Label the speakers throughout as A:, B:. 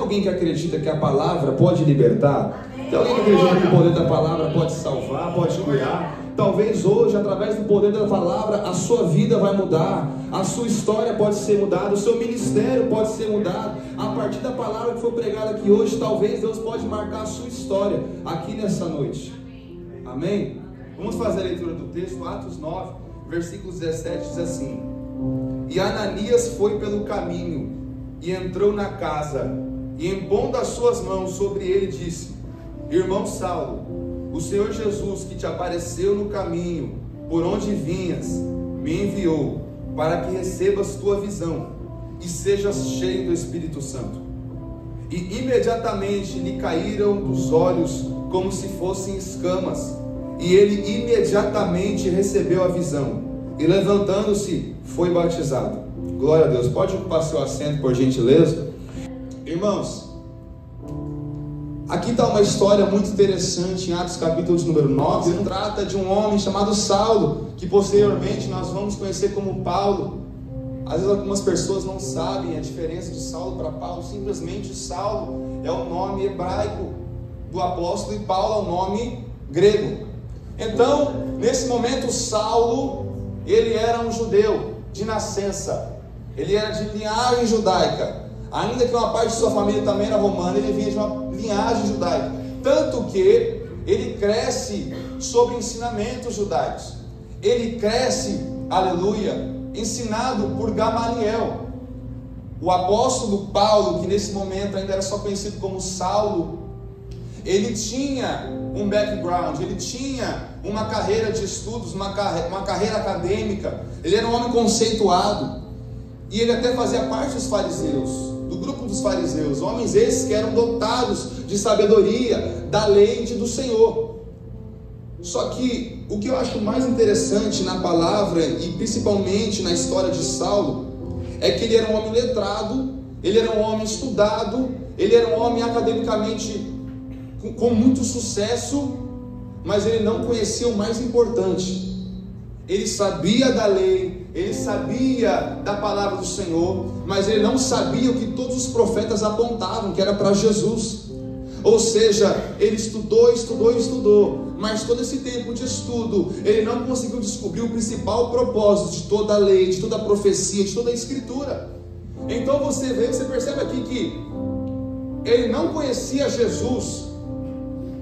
A: alguém que acredita que a palavra pode libertar? Tem alguém que acredita que o poder da palavra pode salvar, pode curar? Talvez hoje, através do poder da palavra, a sua vida vai mudar, a sua história pode ser mudada, o seu ministério pode ser mudado. A partir da palavra que foi pregada aqui hoje, talvez Deus pode marcar a sua história aqui nessa noite. Amém? Vamos fazer a leitura do texto, Atos 9, versículo 17, diz assim: E Ananias foi pelo caminho e entrou na casa, e impondo as suas mãos sobre ele, disse: Irmão Saulo, o Senhor Jesus, que te apareceu no caminho por onde vinhas, me enviou para que recebas tua visão e sejas cheio do Espírito Santo. E imediatamente lhe caíram dos olhos como se fossem escamas, e ele imediatamente recebeu a visão, e levantando-se foi batizado. Glória a Deus. Pode ocupar seu assento, por gentileza. Irmãos, aqui está uma história muito interessante em Atos capítulo de número 9. Trata de um homem chamado Saulo, que posteriormente nós vamos conhecer como Paulo. Às vezes algumas pessoas não sabem a diferença de Saulo para Paulo. Simplesmente Saulo é o nome hebraico do apóstolo e Paulo é o nome grego. Então, nesse momento, Saulo, ele era um judeu de nascença, ele era de linhagem judaica. Ainda que uma parte de sua família também era romana, ele vinha de uma linhagem judaica. Tanto que ele cresce sobre ensinamentos judaicos. Ele cresce, aleluia, ensinado por Gamaliel. O apóstolo Paulo, que nesse momento ainda era só conhecido como Saulo, ele tinha um background, ele tinha uma carreira de estudos, uma carreira acadêmica. Ele era um homem conceituado. E ele até fazia parte dos fariseus, do grupo dos fariseus, homens esses que eram dotados de sabedoria, da lei do Senhor. Só que o que eu acho mais interessante na palavra, e principalmente na história de Saulo, é que ele era um homem letrado, ele era um homem estudado, ele era um homem academicamente com muito sucesso, mas ele não conhecia o mais importante. Ele sabia da lei, ele sabia da palavra do Senhor, mas ele não sabia o que todos os profetas apontavam, que era para Jesus. Ou seja, ele estudou, mas todo esse tempo de estudo, ele não conseguiu descobrir o principal propósito de toda a lei, de toda a profecia, de toda a escritura. Então você percebe aqui que ele não conhecia Jesus,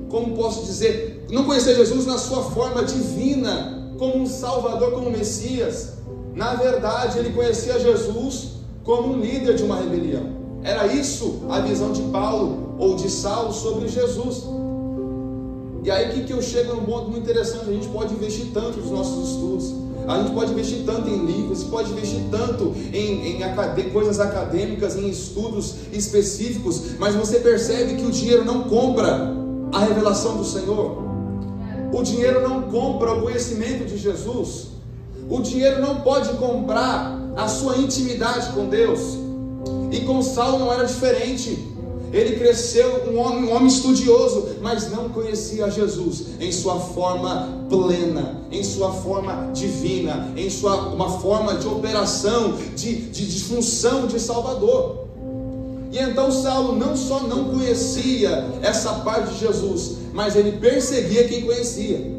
A: como posso dizer, não conhecia Jesus na sua forma divina, como um Salvador, como um Messias. Na verdade, ele conhecia Jesus como um líder de uma rebelião. Era isso a visão de Paulo ou de Saulo sobre Jesus. E aí que eu chego num ponto muito interessante. A gente pode investir tanto nos nossos estudos, a gente pode investir tanto em livros, pode investir tanto em coisas acadêmicas, em estudos específicos, mas você percebe que o dinheiro não compra a revelação do Senhor. O dinheiro não compra o conhecimento de Jesus. O dinheiro não pode comprar a sua intimidade com Deus. E com Saulo não era diferente. Ele cresceu um homem estudioso, mas não conhecia Jesus em sua forma plena, em sua forma divina, em uma forma de operação, de função de Salvador. E então Saulo não só não conhecia essa parte de Jesus, mas ele perseguia quem conhecia.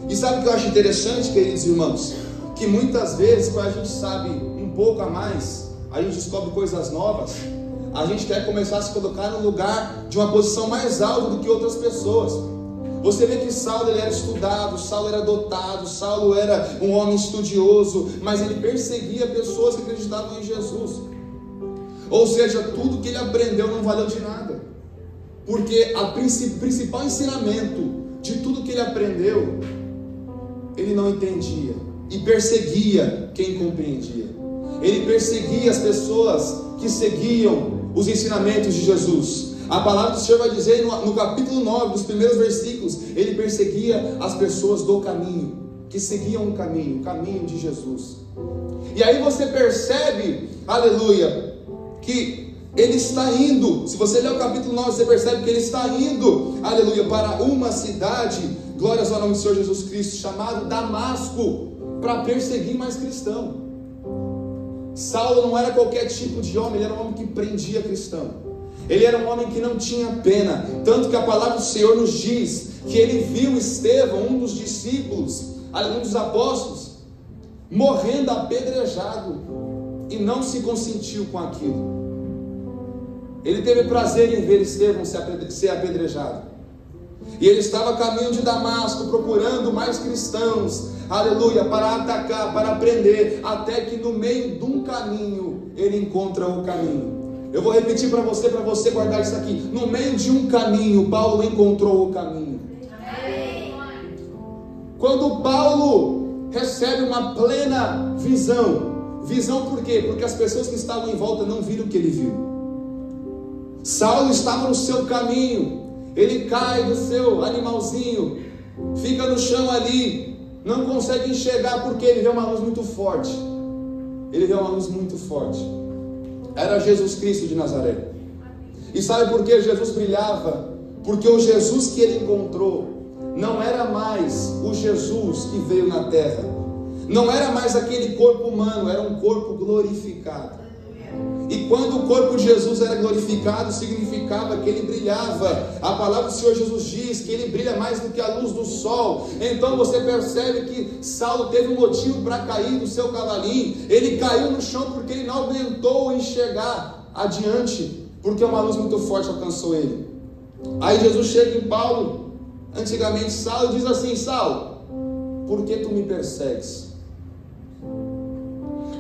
A: E sabe o que eu acho interessante, queridos irmãos? Que muitas vezes, quando a gente sabe um pouco a mais, a gente descobre coisas novas, a gente quer começar a se colocar no lugar de uma posição mais alta do que outras pessoas. Você vê que Saulo, ele era estudado, Saulo era dotado, Saulo era um homem estudioso, mas ele perseguia pessoas que acreditavam em Jesus. Ou seja, tudo que ele aprendeu não valeu de nada, porque o principal ensinamento de tudo que ele aprendeu, ele não entendia, e perseguia quem compreendia. Ele perseguia as pessoas que seguiam os ensinamentos de Jesus. A palavra do Senhor vai dizer no capítulo 9, dos primeiros versículos, ele perseguia as pessoas do caminho, que seguiam o caminho de Jesus. E aí você percebe, aleluia, que ele está indo. Se você ler o capítulo 9, você percebe que ele está indo, aleluia, para uma cidade, glórias ao nome do Senhor Jesus Cristo, chamado Damasco, para perseguir mais cristão. Saulo não era qualquer tipo de homem, ele era um homem que prendia cristão. Ele era um homem que não tinha pena, tanto que a palavra do Senhor nos diz que ele viu Estevão, um dos discípulos, um dos apóstolos, morrendo apedrejado, e não se consentiu com aquilo. Ele teve prazer em ver Estevão ser apedrejado, e ele estava a caminho de Damasco, procurando mais cristãos, aleluia, para atacar, para prender, até que no meio de um caminho, ele encontra o caminho. Eu vou repetir para você guardar isso aqui. No meio de um caminho, Paulo encontrou o caminho. Amém. Quando Paulo recebe uma plena visão por quê? Porque as pessoas que estavam em volta não viram o que ele viu. Saulo estava no seu caminho, ele cai do seu animalzinho, fica no chão ali, não consegue enxergar porque ele vê uma luz muito forte. Era Jesus Cristo de Nazaré. E sabe por que Jesus brilhava? Porque o Jesus que ele encontrou não era mais o Jesus que veio na terra, não era mais aquele corpo humano, era um corpo glorificado. E quando o corpo de Jesus era glorificado, significava que ele brilhava. A palavra do Senhor Jesus diz que ele brilha mais do que a luz do sol. Então você percebe que Saulo teve um motivo para cair do seu cavalinho. Ele caiu no chão porque ele não aguentou enxergar adiante, porque uma luz muito forte alcançou ele. Aí Jesus chega em Paulo, antigamente Saulo, e diz assim: Saulo, por que tu me persegues?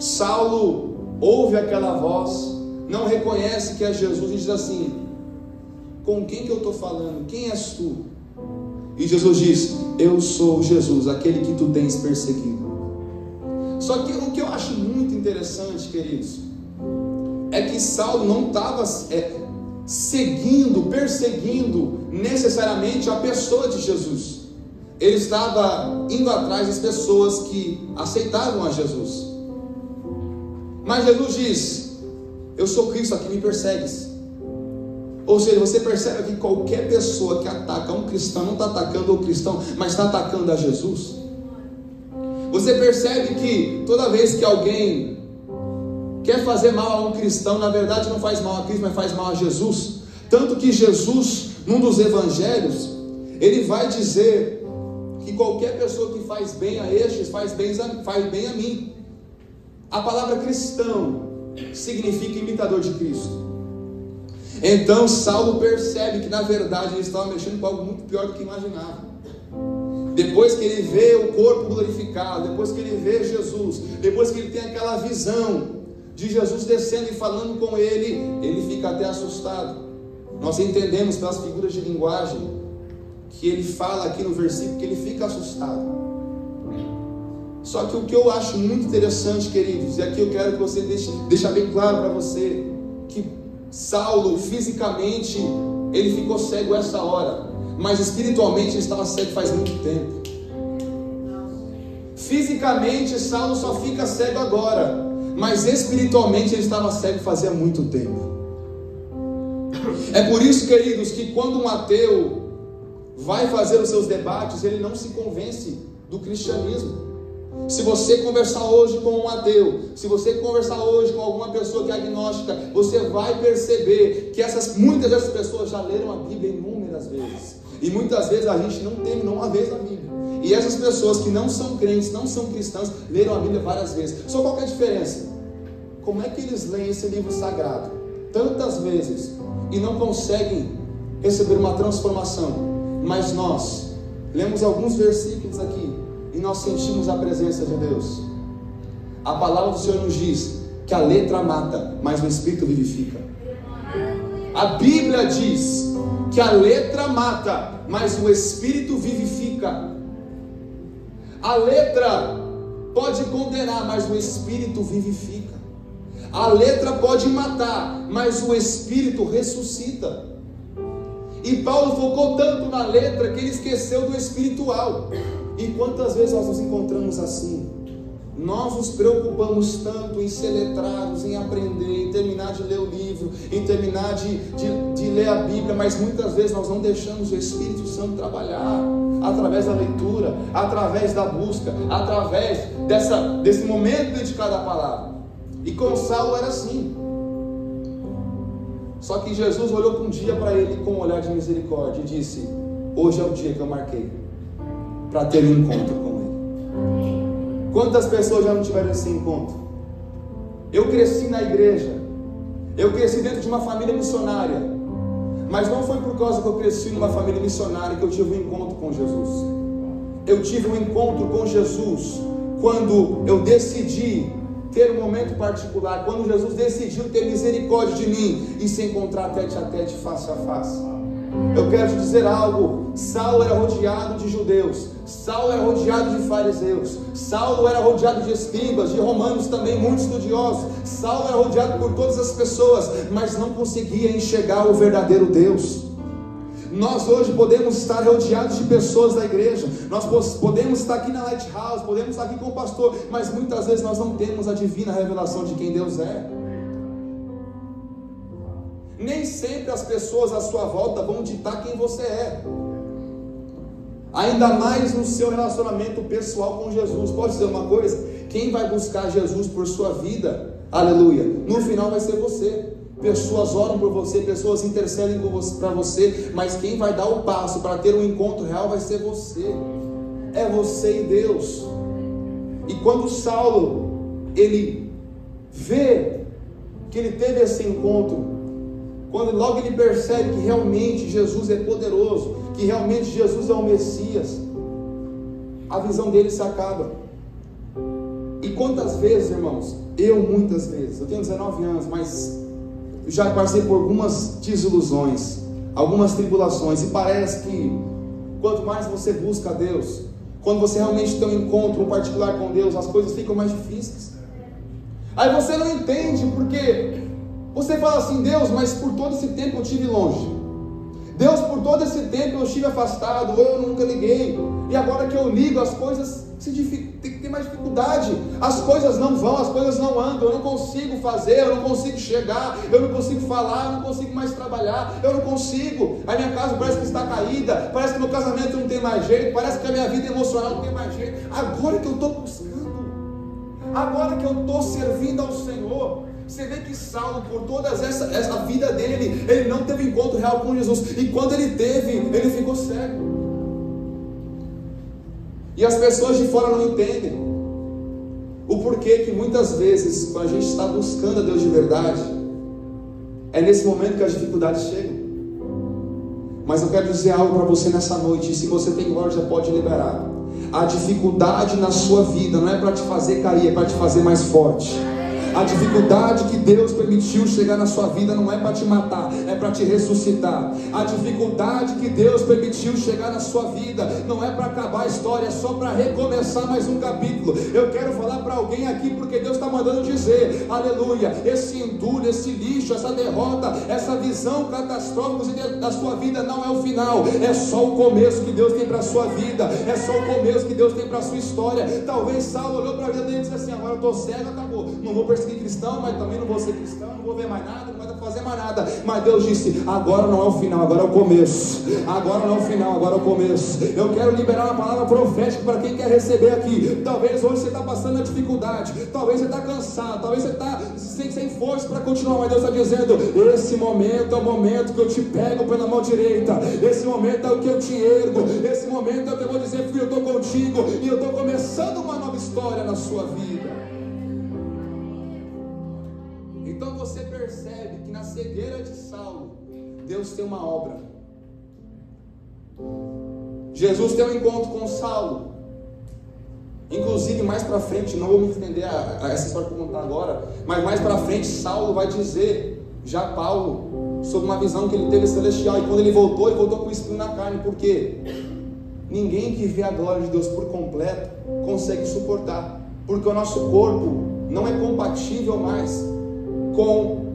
A: Saulo ouve aquela voz, não reconhece que é Jesus e diz assim: com quem que eu estou falando? Quem és tu? E Jesus diz: eu sou Jesus, aquele que tu tens perseguido. Só que o que eu acho muito interessante, queridos, é que Saulo não estava perseguindo necessariamente a pessoa de Jesus. Ele estava indo atrás das pessoas que aceitavam a Jesus. Mas Jesus diz: eu sou Cristo, a quem me persegues. Ou seja, você percebe que qualquer pessoa que ataca um cristão não está atacando o cristão, mas está atacando a Jesus. Você percebe que toda vez que alguém quer fazer mal a um cristão, na verdade não faz mal a Cristo, mas faz mal a Jesus. Tanto que Jesus, num dos evangelhos, ele vai dizer que qualquer pessoa que faz bem a estes, faz bem a mim. A palavra cristão significa imitador de Cristo. Então Saulo percebe que na verdade ele estava mexendo com algo muito pior do que imaginava. Depois que ele vê o corpo glorificado, depois que ele vê Jesus, depois que ele tem aquela visão de Jesus descendo e falando com ele, ele fica até assustado. Nós entendemos pelas figuras de linguagem que ele fala aqui no versículo que ele fica assustado. Só que o que eu acho muito interessante, queridos, e aqui eu quero que você deixe bem claro para você, que Saulo fisicamente ele ficou cego essa hora, mas espiritualmente ele estava cego faz muito tempo. Fisicamente Saulo só fica cego agora, mas espiritualmente ele estava cego fazia muito tempo. É por isso, queridos, que quando um ateu vai fazer os seus debates, ele não se convence do cristianismo. Se você conversar hoje com um ateu, se você conversar hoje com alguma pessoa que é agnóstica, você vai perceber que muitas dessas pessoas já leram a Bíblia inúmeras vezes, e muitas vezes a gente não terminou uma vez a Bíblia, e essas pessoas que não são crentes, não são cristãs, leram a Bíblia várias vezes. Só qual que é a diferença? Como é que eles leem esse livro sagrado tantas vezes e não conseguem receber uma transformação? Mas nós lemos alguns versículos aqui e nós sentimos a presença de Deus. A palavra do Senhor nos diz que a letra mata, mas o Espírito vivifica. A Bíblia diz que a letra mata, mas o Espírito vivifica. A letra pode condenar, mas o Espírito vivifica. A letra pode matar, mas o Espírito ressuscita. E Paulo focou tanto na letra que ele esqueceu do espiritual. E quantas vezes nós nos encontramos assim? Nós nos preocupamos tanto em ser letrados, em aprender, em terminar de ler o livro, em terminar de ler a Bíblia, mas muitas vezes nós não deixamos o Espírito Santo trabalhar através da leitura, através da busca, através desse momento dedicado à palavra. E com Saulo era assim. Só que Jesus olhou um dia para ele com um olhar de misericórdia e disse: hoje é o dia que eu marquei para ter um encontro com Ele. Quantas pessoas já não tiveram esse encontro? Eu cresci na igreja, eu cresci dentro de uma família missionária, mas não foi por causa que eu cresci numa família missionária que eu tive um encontro com Jesus. Eu tive um encontro com Jesus quando eu decidi ter um momento particular, quando Jesus decidiu ter misericórdia de mim e se encontrar tete a tete, face a face. Eu quero te dizer algo: Saulo era rodeado de judeus, Saulo era rodeado de fariseus, Saulo era rodeado de escribas, de romanos também, muitos estudiosos. Saulo era rodeado por todas as pessoas, mas não conseguia enxergar o verdadeiro Deus. Nós hoje podemos estar rodeados de pessoas da igreja, nós podemos estar aqui na Lighthouse, podemos estar aqui com o pastor, mas muitas vezes nós não temos a divina revelação de quem Deus é. Nem sempre as pessoas à sua volta vão ditar quem você é, ainda mais no seu relacionamento pessoal com Jesus. Pode dizer uma coisa: quem vai buscar Jesus por sua vida, aleluia, no final vai ser você. Pessoas oram por você, pessoas intercedem para você, mas quem vai dar o passo para ter um encontro real vai ser você. É você e Deus. E quando Saulo, ele vê que ele teve esse encontro, quando logo ele percebe que realmente Jesus é poderoso, que realmente Jesus é o Messias, a visão dele se acaba. E quantas vezes, irmãos, muitas vezes, eu tenho 19 anos, mas já passei por algumas desilusões, algumas tribulações, e parece que quanto mais você busca a Deus, quando você realmente tem um encontro particular com Deus, as coisas ficam mais difíceis. Aí você não entende, porque você fala assim: Deus, mas por todo esse tempo eu estive longe, Deus, por todo esse tempo eu estive afastado, ou eu nunca liguei, e agora que eu ligo, as coisas tem que ter mais dificuldade, as coisas não vão, as coisas não andam, eu não consigo fazer, eu não consigo chegar, eu não consigo falar, eu não consigo mais trabalhar, eu não consigo, a minha casa parece que está caída, parece que meu casamento não tem mais jeito, parece que a minha vida emocional não tem mais jeito. Agora que eu estou buscando, agora que eu estou servindo ao Senhor. Você vê que Saulo, por toda essa vida dele, ele não teve encontro real com Jesus, e quando ele teve, ele ficou cego. E as pessoas de fora não entendem o porquê que muitas vezes, quando a gente está buscando a Deus de verdade, é nesse momento que as dificuldades chegam. Mas eu quero dizer algo para você nessa noite, e se você tem glória, já pode liberar. A dificuldade na sua vida não é para te fazer cair, é para te fazer mais forte. A dificuldade que Deus permitiu chegar na sua vida não é para te matar, é para te ressuscitar. A dificuldade que Deus permitiu chegar na sua vida não é para acabar a história, é só para recomeçar mais um capítulo. Eu quero falar para alguém aqui, porque Deus está mandando dizer, aleluia, esse entulho, esse lixo, essa derrota, essa visão catastrófica da sua vida não é o final, é só o começo que Deus tem para a sua vida, é só o começo que Deus tem para a sua história. Talvez Saulo olhou para a vida dele e disse assim: agora eu estou cego, acabou, não vou perseguir cristão, mas também não vou ser cristão, não vou ver mais nada, não vai fazer mais nada. Mas Deus disse: agora não é o final, agora é o começo. Agora não é o final, agora é o começo. Eu quero liberar uma palavra profética para quem quer receber aqui. Talvez hoje você está passando a dificuldade, talvez você está cansado, talvez você está sem força para continuar, mas Deus está dizendo: esse momento é o momento que eu te pego pela mão direita, esse momento é o que eu te ergo, esse momento é o que eu vou dizer: filho, eu estou contigo, e eu estou começando uma nova história na sua vida. Então você percebe que na cegueira de Saulo, Deus tem uma obra. Jesus tem um encontro com Saulo. Inclusive mais para frente, não vou me estender a essa história que eu vou contar agora, mas mais para frente Saulo vai dizer, já Paulo, sobre uma visão que ele teve celestial, e quando ele voltou com o espinho na carne. Por quê? Ninguém que vê a glória de Deus por completo consegue suportar, porque o nosso corpo não é compatível mais com,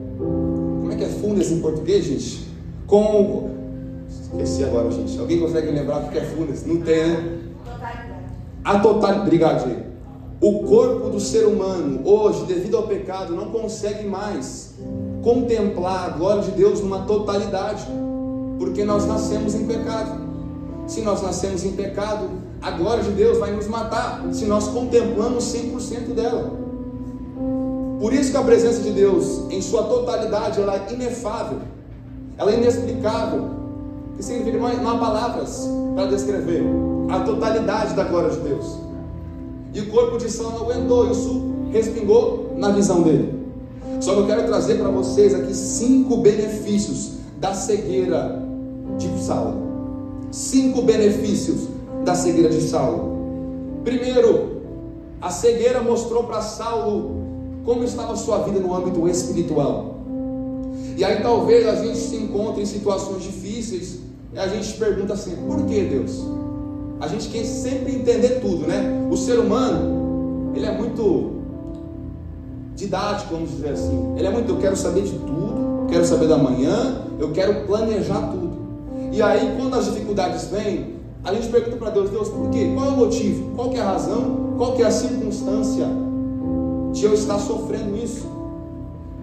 A: como é que é funes em português, gente? Esqueci agora, gente. Alguém consegue lembrar o que é funes? Não tem, né? A totalidade. Obrigado, gente. O corpo do ser humano hoje, devido ao pecado, não consegue mais contemplar a glória de Deus numa totalidade, porque nós nascemos em pecado. Se nós nascemos em pecado, a glória de Deus vai nos matar se nós contemplamos 100% dela. Por isso que a presença de Deus em sua totalidade, ela é inefável. ela é inexplicável, que significa não há palavras para descrever a totalidade da glória de Deus. E o corpo de Saulo não aguentou, isso respingou na visão dele. Só que eu quero trazer para vocês aqui 5 benefícios da cegueira de Saulo. 5 benefícios da cegueira de Saulo. Primeiro, a cegueira mostrou para Saulo como estava a sua vida no âmbito espiritual. E aí talvez a gente se encontre em situações difíceis e a gente pergunta assim: por que, Deus? A gente quer sempre entender tudo, né? O ser humano, ele é muito didático, vamos dizer assim. Ele é muito, eu quero saber de tudo, quero saber da manhã, eu quero planejar tudo. E aí quando as dificuldades vêm, a gente pergunta para Deus: Deus, por quê? Qual é o motivo? Qual que é a razão? Qual que é a circunstância de eu estar sofrendo isso?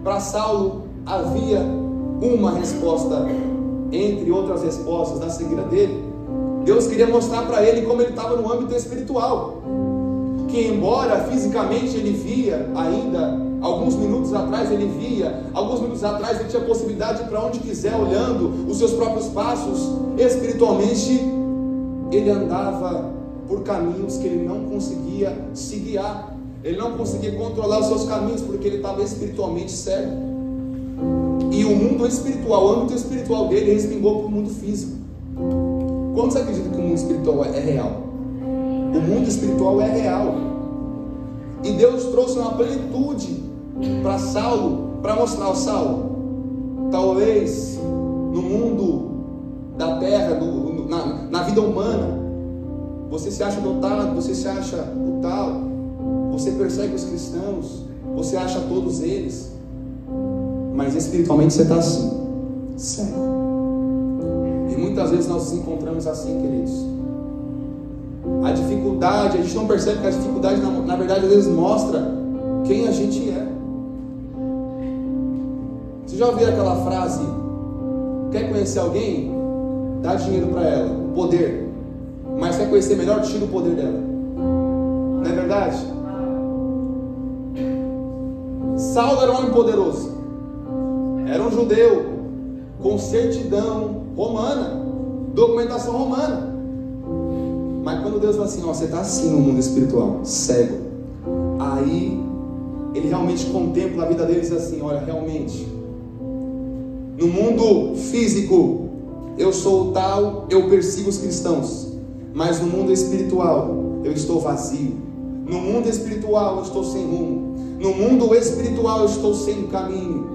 A: Para Saulo havia uma resposta entre outras respostas da cegueira dele. Deus queria mostrar para ele como ele estava no âmbito espiritual, que embora fisicamente ele via ainda, alguns minutos atrás ele tinha possibilidade de ir para onde quiser, olhando os seus próprios passos. Espiritualmente ele andava por caminhos que ele não conseguia se guiar, ele não conseguia controlar os seus caminhos, porque ele estava espiritualmente cego. E o mundo espiritual, o âmbito espiritual dele respingou para o mundo físico. Quantos acreditam que o mundo espiritual é real? O mundo espiritual é real. E Deus trouxe uma plenitude para Saulo, para mostrar ao Saulo: talvez no mundo da terra, na vida humana, você se acha dotado, você se acha o tal, você persegue os cristãos, você acha todos eles, mas espiritualmente você está assim, cego. E muitas vezes nós nos encontramos assim, queridos. A dificuldade, a gente não percebe que a dificuldade na verdade às vezes mostra quem a gente é. Você já ouviu aquela frase: quer conhecer alguém? Dá dinheiro para ela, poder. Mas quer conhecer melhor? Tira o poder dela. Não é verdade? Saulo era um homem poderoso, era um judeu com certidão romana, documentação romana. Mas quando Deus fala assim: ó, você está assim no mundo espiritual, cego, aí ele realmente contempla a vida dele e diz assim: olha, realmente, no mundo físico eu sou tal, eu persigo os cristãos, mas no mundo espiritual eu estou vazio. No mundo espiritual eu estou sem rumo. No mundo espiritual eu estou sem caminho.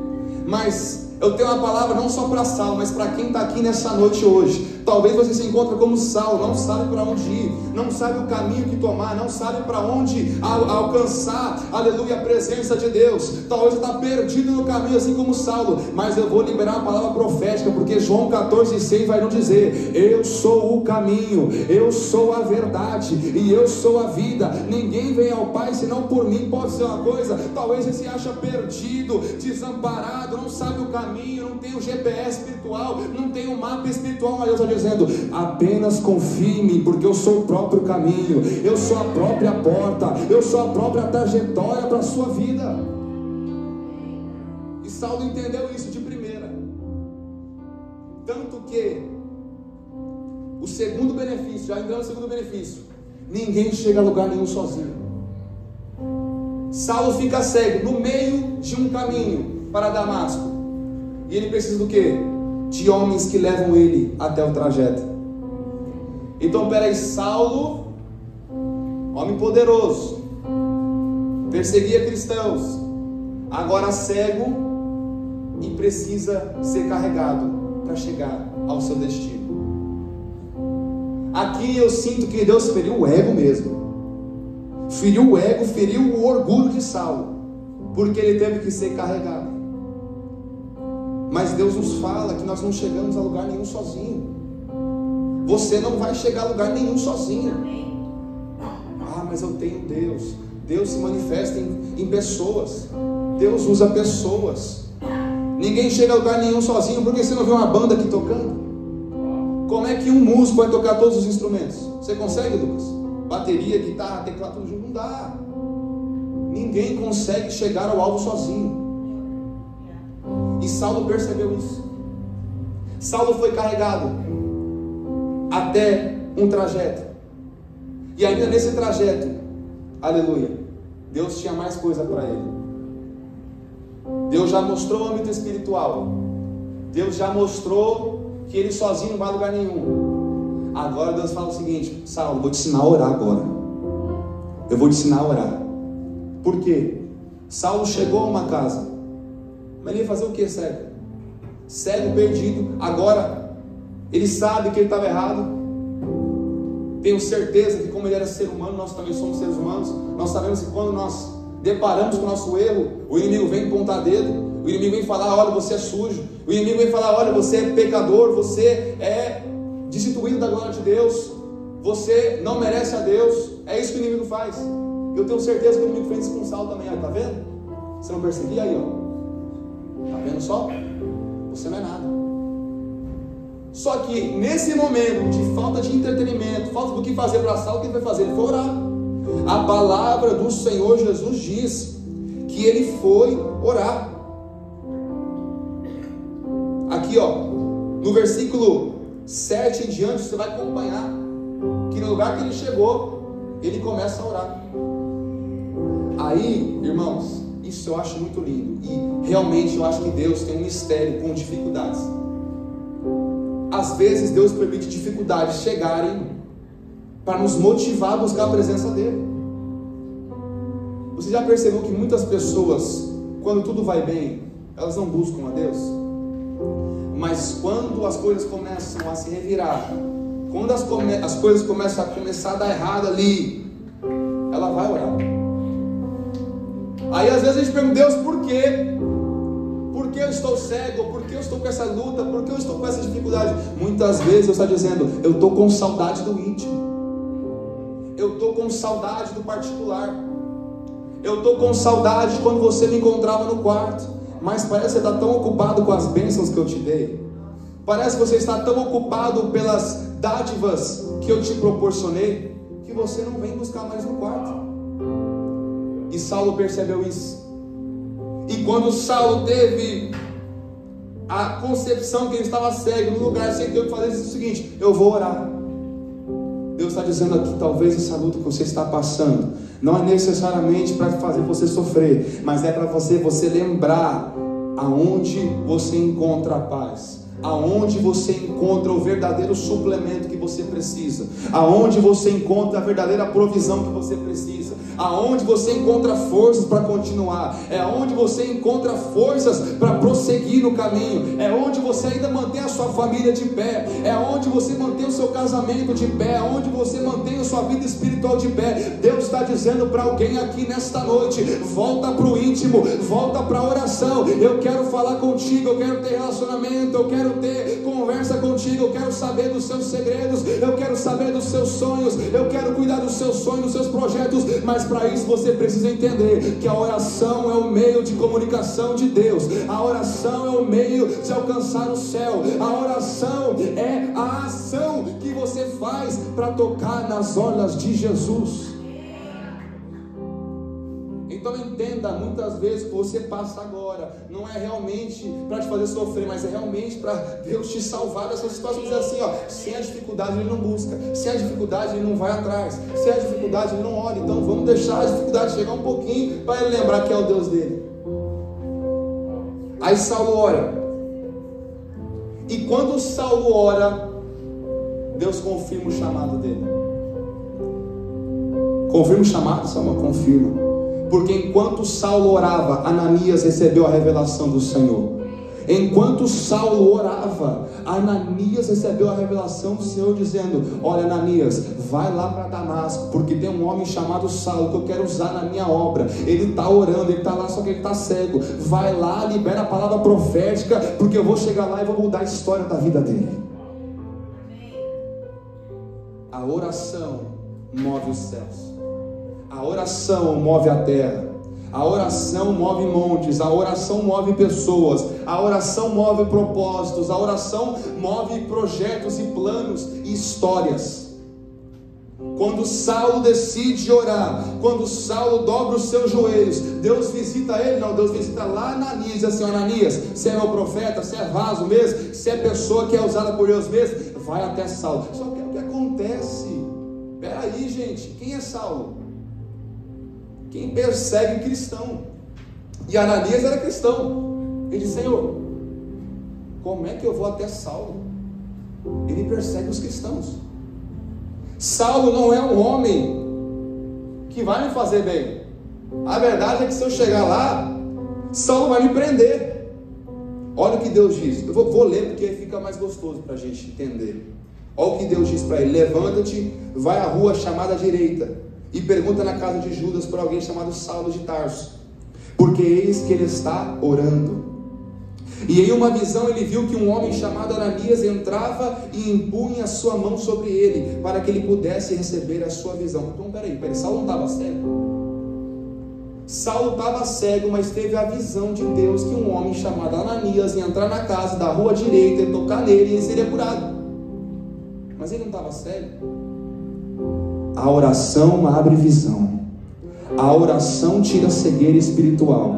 A: Mas eu tenho uma palavra não só para Saulo, mas para quem está aqui nessa noite hoje. Talvez você se encontre como Saulo, não sabe para onde ir, não sabe o caminho que tomar, não sabe para onde alcançar, aleluia, a presença de Deus. Talvez você está perdido no caminho, assim como Saulo. Mas eu vou liberar uma palavra profética, porque João 14,6 vai nos dizer: eu sou o caminho, eu sou a verdade e eu sou a vida. Ninguém vem ao Pai senão por mim. Pode ser uma coisa, talvez você se acha perdido, desamparado, não sabe o caminho, não tem o GPS espiritual, não tem o mapa espiritual. Mas Deus está dizendo: apenas confie em mim, porque eu sou o próprio caminho, eu sou a própria porta, eu sou a própria trajetória para a sua vida. E Saulo entendeu isso de primeira, tanto que o segundo benefício, já entrando no segundo benefício: ninguém chega a lugar nenhum sozinho. Saulo fica cego no meio de um caminho para Damasco, e ele precisa do quê? De homens que levam ele até o trajeto. Então, peraí, Saulo, homem poderoso, perseguia cristãos, agora cego e precisa ser carregado para chegar ao seu destino. Aqui eu sinto que Deus feriu o ego mesmo, feriu o ego, feriu o orgulho de Saulo, porque ele teve que ser carregado. Mas Deus nos fala que nós não chegamos a lugar nenhum sozinho. Você não vai chegar a lugar nenhum sozinho. Ah, mas eu tenho Deus. Deus se manifesta em pessoas. Deus usa pessoas. Ninguém chega a lugar nenhum sozinho. Porque você não vê uma banda aqui tocando? Como é que um músico vai tocar todos os instrumentos? Você consegue, Lucas? Bateria, guitarra, teclado, tudo junto? Não dá. Ninguém consegue chegar ao alvo sozinho. E Saulo percebeu isso. Saulo foi carregado até um trajeto, e ainda nesse trajeto, aleluia, Deus tinha mais coisa para ele. Deus já mostrou o âmbito espiritual, Deus já mostrou que ele sozinho não vai a lugar nenhum. Agora Deus fala o seguinte: Saulo, vou te ensinar a orar agora. Eu vou te ensinar a orar. Por quê? Saulo chegou a uma casa, mas ele ia fazer o que, cego? Cego, perdido. Agora ele sabe que ele estava errado. Tenho certeza que, como ele era ser humano, nós também somos seres humanos. Nós sabemos que quando nós deparamos com o nosso erro, o inimigo vem pontar dedo, o inimigo vem falar: olha, você é sujo. O inimigo vem falar: olha, você é pecador, você é destituído da glória de Deus, você não merece a Deus. É isso que o inimigo faz. Eu tenho certeza que o inimigo fez isso com Saulo também. Está vendo? Você não percebia aí, ó? Está vendo só? Você não é nada. Só que nesse momento de falta de entretenimento, falta do que fazer para Saulo, o que ele foi fazer? Ele foi orar. A palavra do Senhor Jesus diz que ele foi orar. Aqui, ó, no versículo 7 em diante, você vai acompanhar que no lugar que ele chegou, ele começa a orar. Aí, irmãos, isso eu acho muito lindo, e realmente eu acho que Deus tem um mistério com dificuldades. Às vezes Deus permite dificuldades chegarem para nos motivar a buscar a presença dele. Você já percebeu que muitas pessoas, quando tudo vai bem, elas não buscam a Deus? Mas quando as coisas começam a se revirar, quando as coisas começam a dar errado ali, ela vai orar. Aí às vezes a gente pergunta: Deus, por quê? Por que eu estou cego? Por que eu estou com essa luta? Por que eu estou com essa dificuldade? Muitas vezes Deus está dizendo: eu estou com saudade do íntimo, eu estou com saudade do particular, eu estou com saudade de quando você me encontrava no quarto. Mas parece que você está tão ocupado com as bênçãos que eu te dei, parece que você está tão ocupado pelas dádivas que eu te proporcionei, que você não vem buscar mais no quarto. E Saulo percebeu isso. E quando Saulo teve a concepção que ele estava cego, no lugar sem ter o que fazer, ele disse o seguinte: eu vou orar. Deus está dizendo aqui: talvez essa luta que você está passando não é necessariamente para fazer você sofrer, mas é para você lembrar aonde você encontra a paz, aonde você encontra o verdadeiro suplemento que você precisa, aonde você encontra a verdadeira provisão que você precisa, aonde você encontra forças para continuar, é onde você encontra forças para prosseguir no caminho, é onde você ainda mantém a sua família de pé, é onde você mantém o seu casamento de pé, é onde você mantém a sua vida espiritual de pé. Deus está dizendo para alguém aqui nesta noite: volta para o íntimo, volta para a oração. Eu quero falar contigo, eu quero ter relacionamento, eu quero ter conversa contigo, eu quero saber dos seus segredos, eu quero saber dos seus sonhos, eu quero cuidar dos seus sonhos, dos seus projetos. Mas para isso você precisa entender que a oração é o meio de comunicação de Deus, a oração é o meio de alcançar o céu, a oração é a ação que você faz para tocar nas orlas de Jesus. Então entenda, muitas vezes que você passa agora não é realmente para te fazer sofrer, mas é realmente para Deus te salvar dessas situações. Dizer assim, ó, sem a dificuldade ele não busca, sem a dificuldade ele não vai atrás, sem a dificuldade ele não olha. Então vamos deixar a dificuldade chegar um pouquinho para ele lembrar que é o Deus dele. Aí Saulo ora, e quando Saulo ora, Deus confirma o chamado dele. Confirma o chamado, Samuel? Confirma. Porque enquanto Saulo orava, Ananias recebeu a revelação do Senhor. Enquanto Saulo orava, Ananias recebeu a revelação do Senhor, dizendo: olha, Ananias, vai lá para Damasco, porque tem um homem chamado Saulo que eu quero usar na minha obra. Ele está orando, ele está lá, só que ele está cego. Vai lá, libera a palavra profética, porque eu vou chegar lá e vou mudar a história da vida dele. A oração move os céus, a oração move a terra, a oração move montes, a oração move pessoas, a oração move propósitos, a oração move projetos e planos e histórias. Quando Saulo decide orar, quando Saulo dobra os seus joelhos, Deus visita ele? Não, Deus visita lá Ananias, diz assim: Ananias, você é meu profeta, você é vaso mesmo, você é pessoa que é usada por Deus mesmo, vai até Saulo. Só que o que acontece? Peraí, gente, quem é Saulo? Quem persegue cristão. E Ananias era cristão. Ele disse: Senhor, como é que eu vou até Saulo? Ele persegue os cristãos. Saulo não é um homem que vai me fazer bem. A verdade é que se eu chegar lá, Saulo vai me prender. Olha o que Deus diz. Eu vou ler porque fica mais gostoso para a gente entender. Olha o que Deus diz para ele: levanta-te, vai à rua chamada direita e pergunta na casa de Judas por alguém chamado Saulo de Tarso, porque eis que ele está orando. E em uma visão ele viu que um homem chamado Ananias entrava e impunha a sua mão sobre ele, para que ele pudesse receber a sua visão. Então peraí, Saulo não estava cego? Saulo estava cego, mas teve a visão de Deus que um homem chamado Ananias ia entrar na casa da rua direita e tocar nele e ele seria curado. Mas ele não estava cego. A oração abre visão. A oração tira a cegueira espiritual.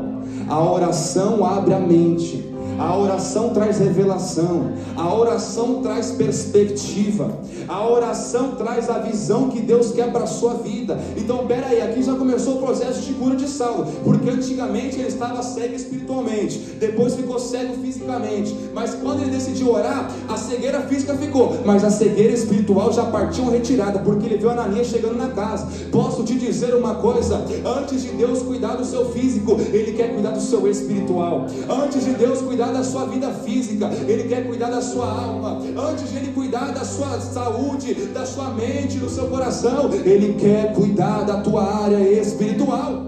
A: A oração abre a mente. A oração traz revelação. A oração traz perspectiva. A oração traz a visão que Deus quer para a sua vida. Então peraí, aqui já começou o processo de cura de Saulo, porque antigamente ele estava cego espiritualmente, depois ficou cego fisicamente, mas quando ele decidiu orar, a cegueira física ficou, mas a cegueira espiritual já partiu retirada, porque ele viu Ananias chegando na casa. Posso te dizer uma coisa: antes de Deus cuidar do seu físico, Ele quer cuidar do seu espiritual. Antes de Deus cuidar da sua vida física, Ele quer cuidar da sua alma. Antes de Ele cuidar da sua saúde, da sua mente, do seu coração, Ele quer cuidar da tua área espiritual.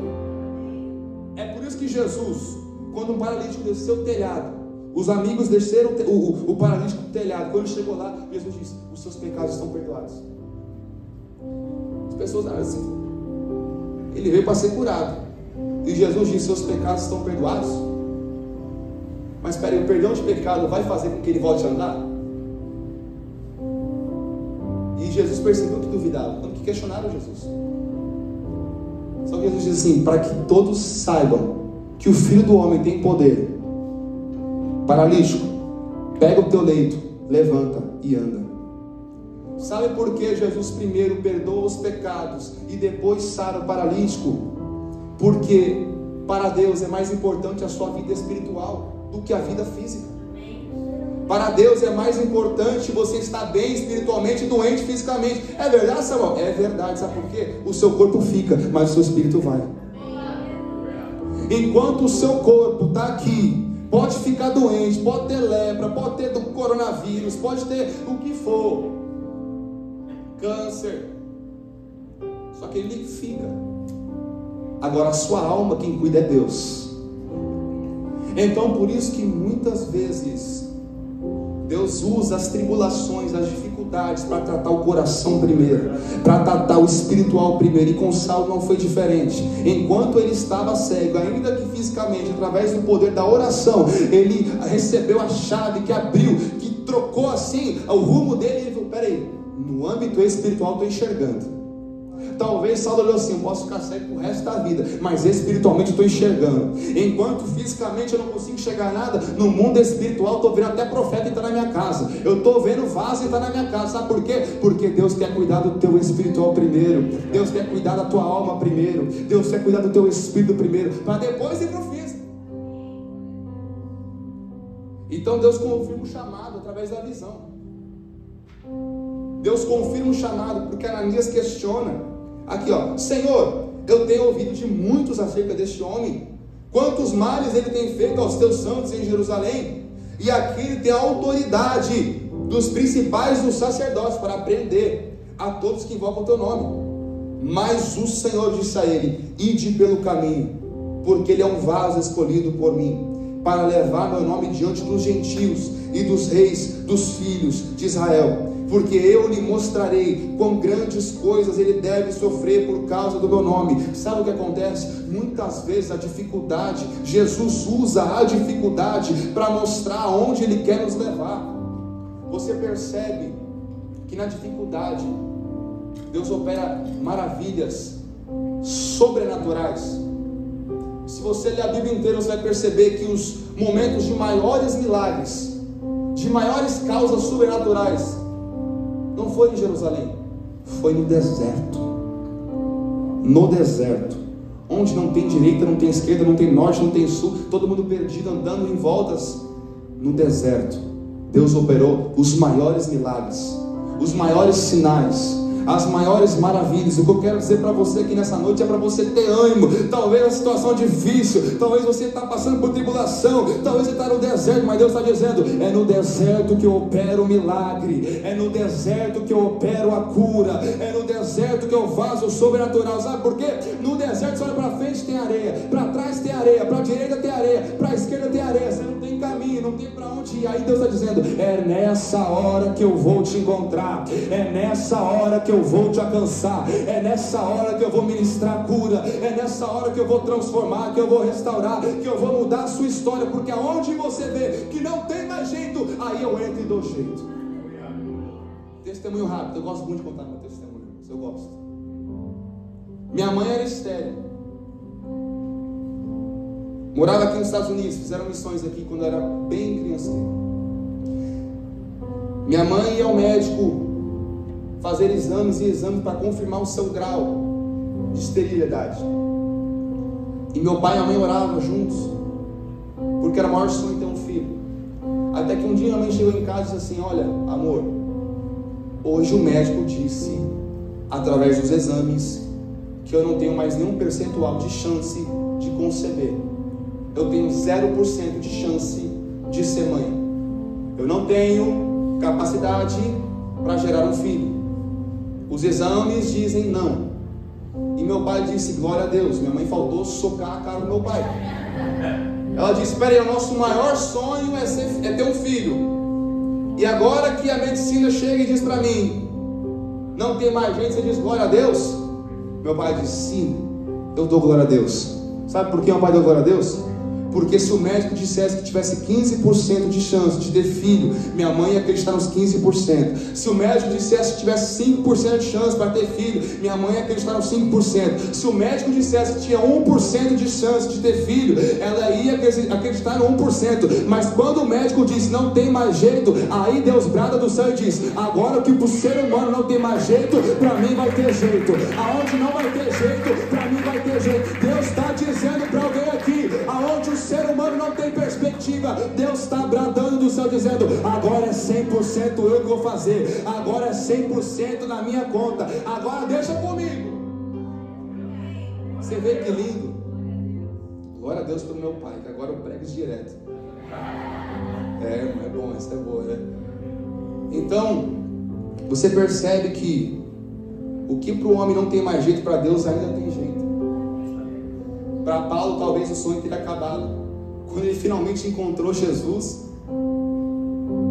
A: É por isso que Jesus, quando um paralítico desceu o telhado, os amigos desceram o paralítico do telhado. Quando ele chegou lá, Jesus disse: os seus pecados estão perdoados. As pessoas assim, ele veio para ser curado, e Jesus disse: seus pecados estão perdoados. Mas espera aí, o perdão de pecado vai fazer com que ele volte a andar? E Jesus percebeu que duvidavam, quando que questionaram Jesus. Só que Jesus diz assim: para que todos saibam que o Filho do Homem tem poder. Paralítico, pega o teu leito, levanta e anda. Sabe por que Jesus primeiro perdoa os pecados e depois sara o paralítico? Porque para Deus é mais importante a sua vida espiritual do que a vida física. Para Deus é mais importante você estar bem espiritualmente e doente fisicamente. É verdade, Samuel? É verdade. Sabe por quê? O seu corpo fica, mas o seu espírito vai. Enquanto o seu corpo está aqui, pode ficar doente, pode ter lepra, pode ter do coronavírus, pode ter o que for, câncer, só que ele fica. Agora a sua alma, quem cuida é Deus. Então por isso que muitas vezes Deus usa as tribulações, as dificuldades para tratar o coração primeiro, para tratar o espiritual primeiro. E com Saulo não foi diferente. Enquanto ele estava cego, ainda que fisicamente, através do poder da oração, ele recebeu a chave que abriu, que trocou assim o rumo dele. Ele falou: peraí, no âmbito espiritual estou enxergando. Talvez Saulo olhou assim: eu posso ficar cego pro resto da vida, mas espiritualmente eu estou enxergando. Enquanto fisicamente eu não consigo enxergar nada, no mundo espiritual estou vendo até profeta entrar na minha casa, eu estou vendo vaso entrar na minha casa. Sabe por quê? Porque Deus quer cuidar do teu espiritual primeiro, Deus quer cuidar da tua alma primeiro, Deus quer cuidar do teu espírito primeiro, para depois ir para o físico. Então Deus confirma o chamado através da visão. Deus confirma o chamado, porque Ananias questiona. Aqui ó: Senhor, eu tenho ouvido de muitos acerca deste homem, quantos males ele tem feito aos teus santos em Jerusalém, e aqui ele tem a autoridade dos principais dos sacerdotes para prender a todos que invocam o teu nome. Mas o Senhor disse a ele: ide pelo caminho, porque ele é um vaso escolhido por mim, para levar meu nome diante dos gentios e dos reis dos filhos de Israel, porque eu lhe mostrarei quão grandes coisas ele deve sofrer por causa do meu nome. Sabe o que acontece? Muitas vezes a dificuldade, Jesus usa a dificuldade para mostrar aonde ele quer nos levar. Você percebe que na dificuldade Deus opera maravilhas sobrenaturais. Se você ler a Bíblia inteira, você vai perceber que os momentos de maiores milagres, de maiores causas sobrenaturais, não foi em Jerusalém, foi no deserto. No deserto, onde não tem direita, não tem esquerda, não tem norte, não tem sul, todo mundo perdido, andando em voltas. No deserto, Deus operou os maiores milagres, os maiores sinais, as maiores maravilhas. O que eu quero dizer para você aqui nessa noite é para você ter ânimo. Talvez a situação é difícil, talvez você está passando por tribulação, talvez você está no deserto, mas Deus está dizendo: é no deserto que eu opero o milagre, é no deserto que eu opero a cura, é no deserto que eu faço o sobrenatural. Sabe por quê? No deserto você olha para frente, tem areia, para trás tem areia, para a direita tem areia, para a esquerda tem areia, você não tem caminho, não tem para onde ir. Aí Deus está dizendo: é nessa hora que eu vou te encontrar, é nessa hora que eu vou te alcançar, é nessa hora que eu vou ministrar cura, é nessa hora que eu vou transformar, que eu vou restaurar, que eu vou mudar a sua história, porque aonde você vê que não tem mais jeito, aí eu entro e dou jeito. Testemunho rápido, eu gosto muito de contar meu testemunho, eu gosto. Minha mãe era estéril, morava aqui nos Estados Unidos, fizeram missões aqui quando eu era bem criancinha. Minha mãe ia ao médico fazer exames e exames para confirmar o seu grau de esterilidade. E meu pai e a mãe oravam juntos, porque era o maior sonho ter um filho. Até que um dia a mãe chegou em casa e disse assim: olha, amor, hoje o médico disse, através dos exames, que eu não tenho mais nenhum percentual de chance de conceber. Eu tenho 0% de chance de ser mãe. Eu não tenho capacidade para gerar um filho. Os exames dizem não. E meu pai disse: glória a Deus. Minha mãe faltou socar a cara do meu pai. Ela disse: espera aí, o nosso maior sonho é ter um filho. E agora que a medicina chega e diz para mim, não tem mais gente, você diz glória a Deus? Meu pai disse: sim, eu dou glória a Deus. Sabe por que meu pai deu glória a Deus? Porque se o médico dissesse que tivesse 15% de chance de ter filho, minha mãe ia acreditar nos 15%. Se o médico dissesse que tivesse 5% de chance para ter filho, minha mãe ia acreditar nos 5%. Se o médico dissesse que tinha 1% de chance de ter filho, ela ia acreditar no 1%. Mas quando o médico disse não tem mais jeito, aí Deus brada do céu e diz: agora que para o ser humano não tem mais jeito, para mim vai ter jeito. Aonde não vai ter jeito, para mim vai ter jeito. Deus está dizendo para alguém aqui, aonde o ser humano não tem perspectiva, Deus está bradando do céu dizendo: agora é 100% eu que vou fazer, agora é 100% na minha conta, agora deixa comigo. Você vê que lindo? Glória a Deus pelo meu pai, que agora eu prego isso direto. É bom, essa é boa, né? Então, você percebe que o que para o homem não tem mais jeito, para Deus ainda tem jeito. Para Paulo talvez o sonho teria acabado. Quando ele finalmente encontrou Jesus,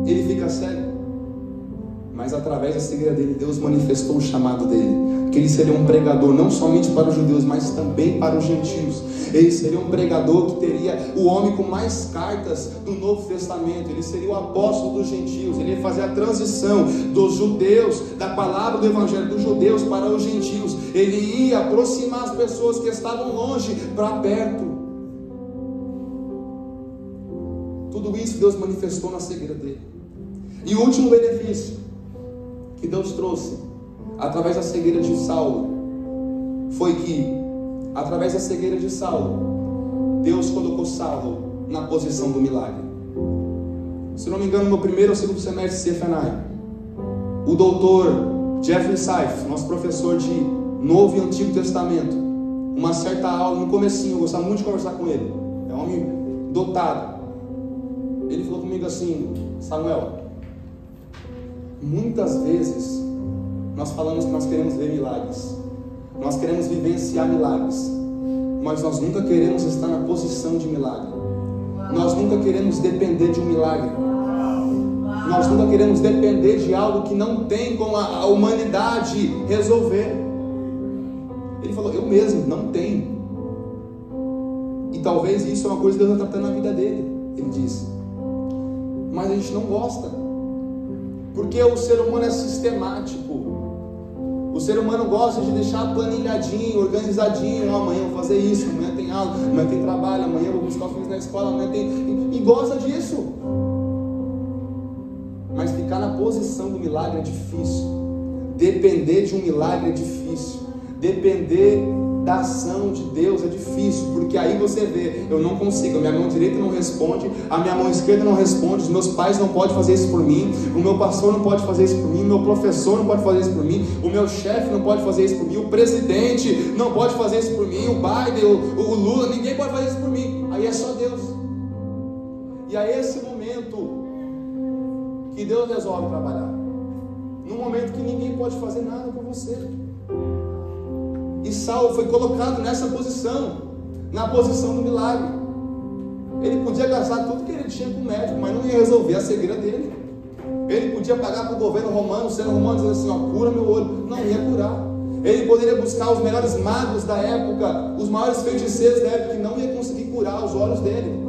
A: ele fica cego. Mas através da cegueira dele, Deus manifestou o chamado dele, que ele seria um pregador não somente para os judeus, mas também para os gentios. Ele seria um pregador que teria o homem com mais cartas do Novo Testamento. Ele seria o apóstolo dos gentios. Ele ia fazer a transição dos judeus, da palavra do evangelho dos judeus para os gentios. Ele ia aproximar as pessoas que estavam longe para perto. Tudo isso Deus manifestou na cegueira dele. E o último benefício que Deus trouxe através da cegueira de Saulo foi que, através da cegueira de Saulo, Deus colocou Saulo na posição do milagre. Se não me engano, no primeiro ou segundo semestre de CFNI, o doutor Jeffrey Seif, nosso professor de Novo e Antigo Testamento, uma certa aula no comecinho, eu gostava muito de conversar com ele, é um homem dotado. Ele falou comigo assim: Samuel, muitas vezes nós falamos que nós queremos ver milagres, nós queremos vivenciar milagres, mas nós nunca queremos estar na posição de milagre. Nós nunca queremos depender de um milagre. Nós nunca queremos depender de algo que não tem como a humanidade resolver. Ele falou: eu mesmo não tenho. E talvez isso é uma coisa que Deus está tratando na vida dele. Ele disse: mas a gente não gosta, porque o ser humano é sistemático. O ser humano gosta de deixar planilhadinho, organizadinho. Amanhã eu vou fazer isso, amanhã tem aula, amanhã tem trabalho, amanhã eu vou buscar os filhos na escola, amanhã tem... E gosta disso. Mas ficar na posição do milagre é difícil. Depender de um milagre é difícil. Depender da ação de Deus é difícil, porque aí você vê, eu não consigo, a minha mão direita não responde, a minha mão esquerda não responde, os meus pais não podem fazer isso por mim, o meu pastor não pode fazer isso por mim, o meu professor não pode fazer isso por mim, o meu chefe não pode fazer isso por mim, o presidente não pode fazer isso por mim, o Biden, o Lula, ninguém pode fazer isso por mim. Aí é só Deus. E é esse momento que Deus resolve trabalhar, num momento que ninguém pode fazer nada por você. E Saulo foi colocado nessa posição, na posição do milagre. Ele podia gastar tudo que ele tinha com o médico, mas não ia resolver a cegueira dele. Ele podia pagar para o governo romano, sendo romano, dizendo assim, ó, cura meu olho. Não ia curar. Ele poderia buscar os melhores magos da época, os maiores feiticeiros da época, que não ia conseguir curar os olhos dele,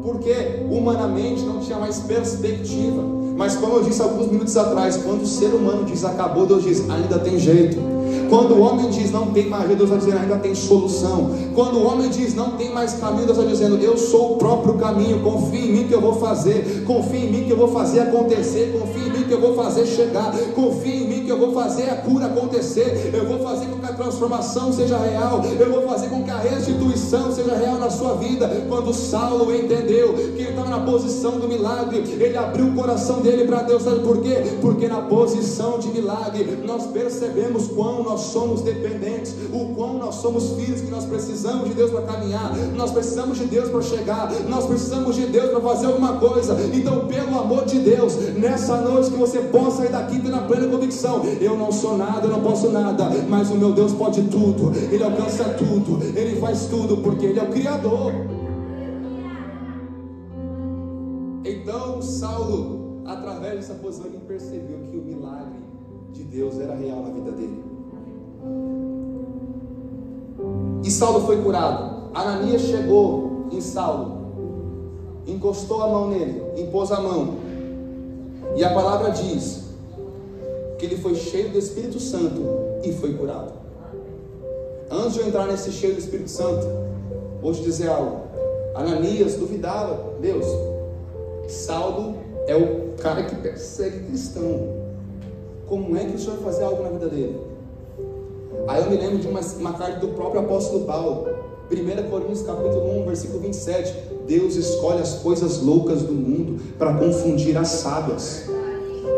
A: porque humanamente não tinha mais perspectiva. Mas como eu disse alguns minutos atrás, quando o ser humano diz acabou, Deus diz ainda tem jeito. Quando o homem diz não tem mais jeito, Deus está dizendo ainda tem solução. Quando o homem diz não tem mais caminho, Deus está dizendo eu sou o próprio caminho. Confia em mim que eu vou fazer. Confia em mim que eu vou fazer acontecer. Confia em mim que eu vou fazer chegar. Confia em mim que eu vou fazer a cura acontecer. Eu vou fazer com que a transformação seja real. Eu vou fazer com que a restituição seja real na sua vida. Quando Saulo entendeu que ele estava na posição do milagre, ele abriu o coração dele para Deus. Sabe por quê? Porque na posição de milagre nós percebemos quão nós somos dependentes, o quão nós somos filhos, que nós precisamos de Deus para caminhar, nós precisamos de Deus para chegar, nós precisamos de Deus para fazer alguma coisa. Então, pelo amor de Deus, nessa noite que você possa sair daqui tendo a plena convicção: eu não sou nada, eu não posso nada, mas o meu Deus pode tudo, Ele alcança tudo, Ele faz tudo, porque Ele é o Criador. Então Saulo, através dessa posição, ele percebeu que o milagre de Deus era real na vida dele. E Saulo foi curado. Ananias chegou em Saulo, encostou a mão nele, impôs a mão, e a palavra diz que ele foi cheio do Espírito Santo e foi curado. Antes de eu entrar nesse cheio do Espírito Santo, vou te dizer algo. Ananias duvidava. Deus, Saulo é o cara que persegue cristão, como é que o Senhor vai fazer algo na vida dele? Aí eu me lembro de uma carta do próprio apóstolo Paulo, 1 Coríntios capítulo 1, versículo 27. Deus escolhe as coisas loucas do mundo para confundir as sábias.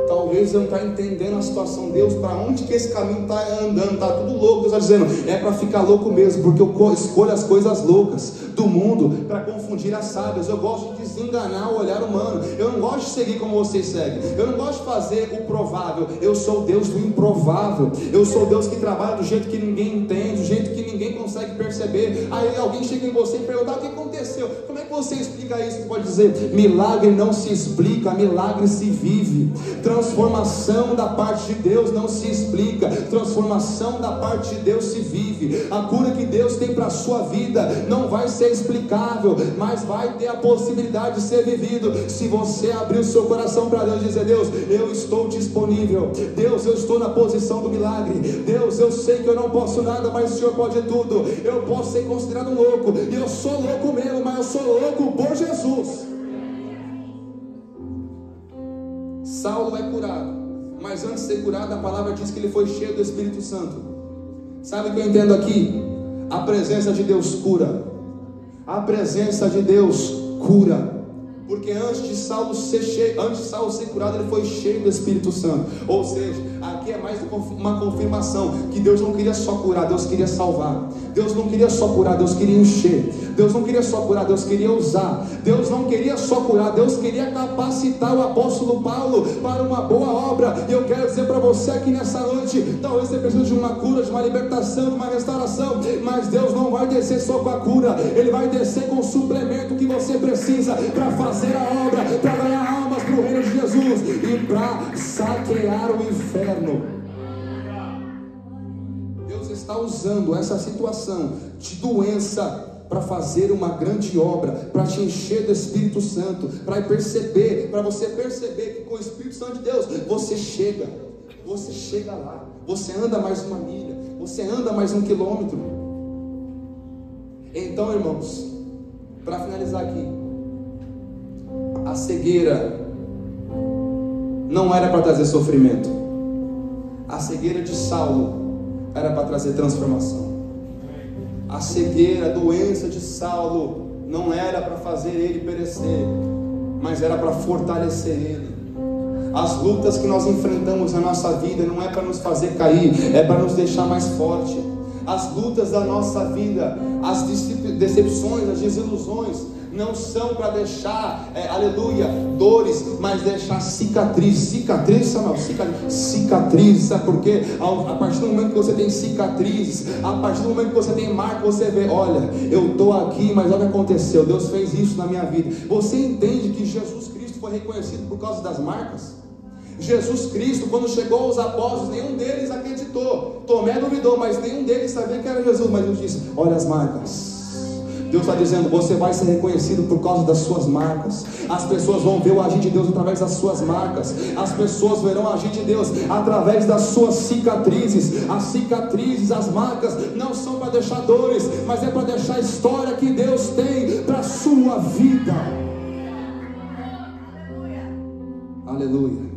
A: Talvez eu não está entendendo a situação. Deus, para onde que esse caminho está andando? Está tudo louco. Deus está dizendo, é para ficar louco mesmo, porque eu escolho as coisas loucas do mundo para confundir as sábias. Eu gosto de desenganar o olhar humano. Eu não gosto de seguir como vocês seguem. Eu não gosto de fazer o provável. Eu sou o Deus do improvável. Eu sou o Deus que trabalha do jeito que ninguém entende, do jeito que ninguém consegue perceber. Aí alguém chega em você e pergunta: o que aconteceu? Como é que você explica isso? Você pode dizer: milagre não se explica, milagre se vive. Transformação da parte de Deus não se explica, transformação da parte de Deus se vive. A cura que Deus tem para a sua vida não vai ser explicável, mas vai ter a possibilidade de ser vivido se você abrir o seu coração para Deus e dizer: Deus, eu estou disponível. Deus, eu estou na posição do milagre. Deus, eu sei que eu não posso nada, mas o Senhor pode tudo. Eu posso ser considerado um louco, e eu sou louco mesmo, mas eu sou louco por Jesus. Saulo é curado, mas antes de ser curado, a palavra diz que ele foi cheio do Espírito Santo. Sabe o que eu entendo aqui? A presença de Deus cura. A presença de Deus cura. Porque antes de Saulo ser curado, ele foi cheio do Espírito Santo. Ou seja, aqui é mais uma confirmação que Deus não queria só curar, Deus queria salvar. Deus não queria só curar, Deus queria encher. Deus não queria só curar, Deus queria usar. Deus não queria só curar, Deus queria capacitar o apóstolo Paulo para uma boa obra. E eu quero dizer para você aqui nessa noite: talvez você precise de uma cura, de uma libertação, de uma restauração, mas Deus não vai descer só com a cura, Ele vai descer com o suplemento que você precisa para fazer a obra, para ganhar almas para o reino de Jesus e para saquear o inferno. Deus está usando essa situação de doença para fazer uma grande obra, para te encher do Espírito Santo, para você perceber que com o Espírito Santo de Deus você chega, você chega lá, você anda mais uma milha, você anda mais 1 quilômetro. Então, irmãos, para finalizar aqui, a cegueira não era para trazer sofrimento. A cegueira de Saulo era para trazer transformação. A cegueira, a doença de Saulo não era para fazer ele perecer, mas era para fortalecer ele. As lutas que nós enfrentamos na nossa vida não é para nos fazer cair, é para nos deixar mais forte. As lutas da nossa vida, as decepções, as desilusões, não são para deixar, aleluia, dores, mas deixar cicatrizes, Samuel, cicatrizes, sabe por quê? A partir do momento que você tem cicatrizes, a partir do momento que você tem marca, você vê, olha, eu estou aqui, mas olha o que aconteceu, Deus fez isso na minha vida. Você entende que Jesus Cristo foi reconhecido por causa das marcas? Jesus Cristo, quando chegou aos apóstolos, nenhum deles acreditou. Tomé duvidou, mas nenhum deles sabia que era Jesus. Mas Deus disse, olha as marcas. Deus está dizendo, você vai ser reconhecido por causa das suas marcas. As pessoas vão ver o agir de Deus através das suas marcas. As pessoas verão o agir de Deus através das suas cicatrizes. As cicatrizes, as marcas, não são para deixar dores, mas é para deixar a história que Deus tem para a sua vida. Aleluia.